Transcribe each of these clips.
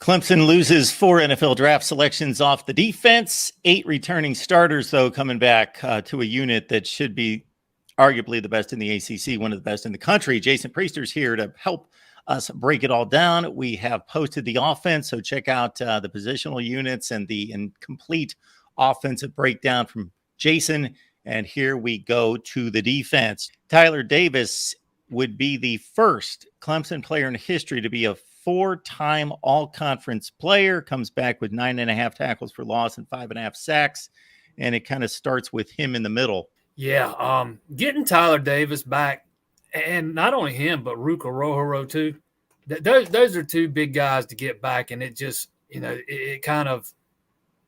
Clemson loses 4 NFL draft selections off the defense. 8 returning starters, though, coming back to a unit that should be arguably the best in the ACC, one of the best in the country. Jason Priester's here to help us break it all down. We have posted the offense, so check out the positional units and the incomplete offensive breakdown from Jason. And here we go to the defense. Tyler Davis would be the first Clemson player in history to be a 4-time all-conference player, comes back with 9.5 tackles for loss and 5.5 sacks, and it kind of starts with him in the middle. Yeah, getting Tyler Davis back, and not only him, but Ruka Rohoro too. Those are two big guys to get back, and it just, it kind of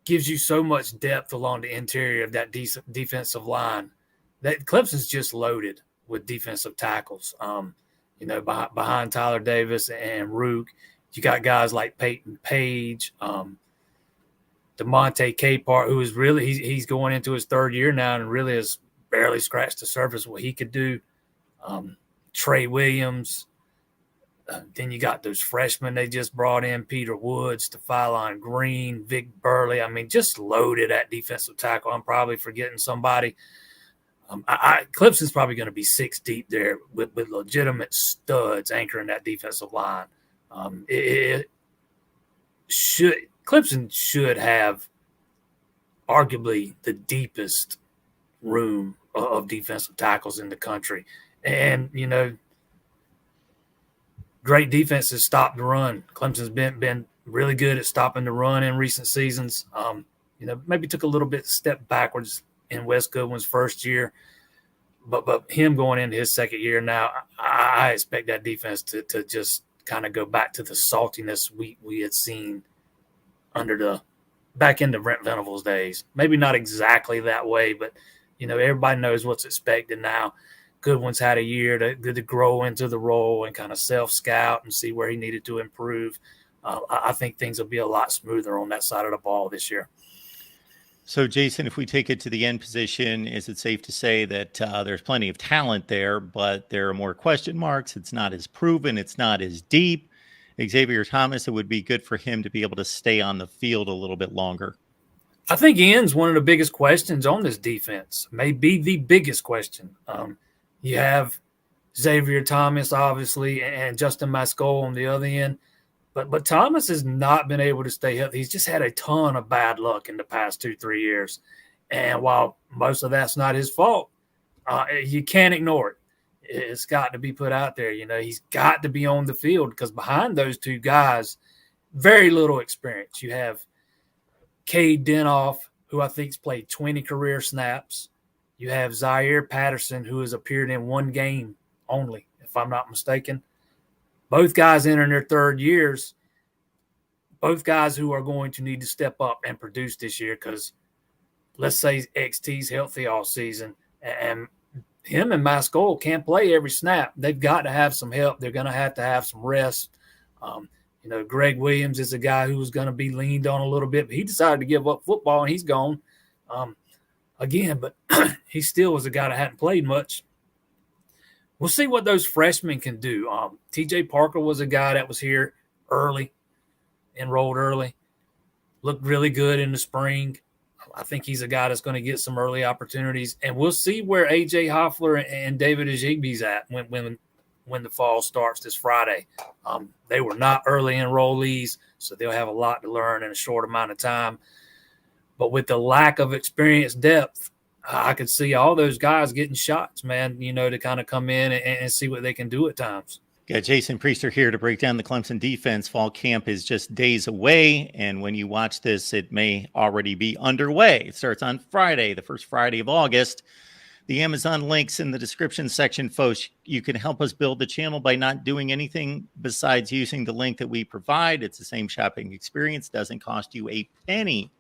gives you so much depth along the interior of that defensive line. That Clemson's just loaded with defensive tackles. Behind Tyler Davis and Rook, you got guys like Peyton Page, DeMonte Capehart, who is really he's going into his third year now and really has barely scratched the surface of what he could do. Trey Williams. Then you got those freshmen they just brought in, Peter Woods, Stephylon Green, Vic Burley. I mean, just loaded at defensive tackle. I'm probably forgetting somebody. Clemson's probably going to be 6 deep there with legitimate studs anchoring that defensive line. Clemson should have arguably the deepest room of defensive tackles in the country. And, great defenses stop the run. Clemson's been really good at stopping the run in recent seasons. Maybe took a little bit step backwards in Wes Goodwin's first year, but him going into his second year now, I expect that defense to just kind of go back to the saltiness we had seen under the back into Brent Venables days. Maybe not exactly that way, but everybody knows what's expected now. Goodwin's had a year to grow into the role and kind of self-scout and see where he needed to improve. I think things will be a lot smoother on that side of the ball this year. So, Jason, if we take it to the end position, is it safe to say that there's plenty of talent there, but there are more question marks? It's not as proven. It's not as deep. Xavier Thomas, it would be good for him to be able to stay on the field a little bit longer. I think Ian's one of the biggest questions on this defense, maybe the biggest question. You have Xavier Thomas, obviously, and Justin Mascol on the other end. But Thomas has not been able to stay healthy. He's just had a ton of bad luck in the past 2-3 years. And while most of that's not his fault, you can't ignore it. It's got to be put out there. He's got to be on the field because behind those two guys, very little experience. You have Cade Denoff, who I think's played 20 career snaps. You have Zaire Patterson, who has appeared in 1 game only, if I'm not mistaken. Both guys entering their third years, both guys who are going to need to step up and produce this year because let's say XT's healthy all season and him and Mascol can't play every snap. They've got to have some help. They're going to have some rest. Greg Williams is a guy who was going to be leaned on a little bit, but he decided to give up football and he's gone again, but he still was a guy that hadn't played much. We'll see what those freshmen can do. TJ Parker was a guy that was here early, enrolled early, looked really good in the spring. I think he's a guy that's going to get some early opportunities. And we'll see where A.J. Hoffler and David Ajigbe's at when the fall starts this Friday. They were not early enrollees, so they'll have a lot to learn in a short amount of time. But with the lack of experience depth, I could see all those guys getting shots, man, to kind of come in and see what they can do at times. Got Jason Priester here to break down the Clemson defense. Fall camp is just days away, and when you watch this, it may already be underway. It starts on Friday, the first Friday of August. The Amazon link's in the description section, folks. You can help us build the channel by not doing anything besides using the link that we provide. It's the same shopping experience, doesn't cost you a penny.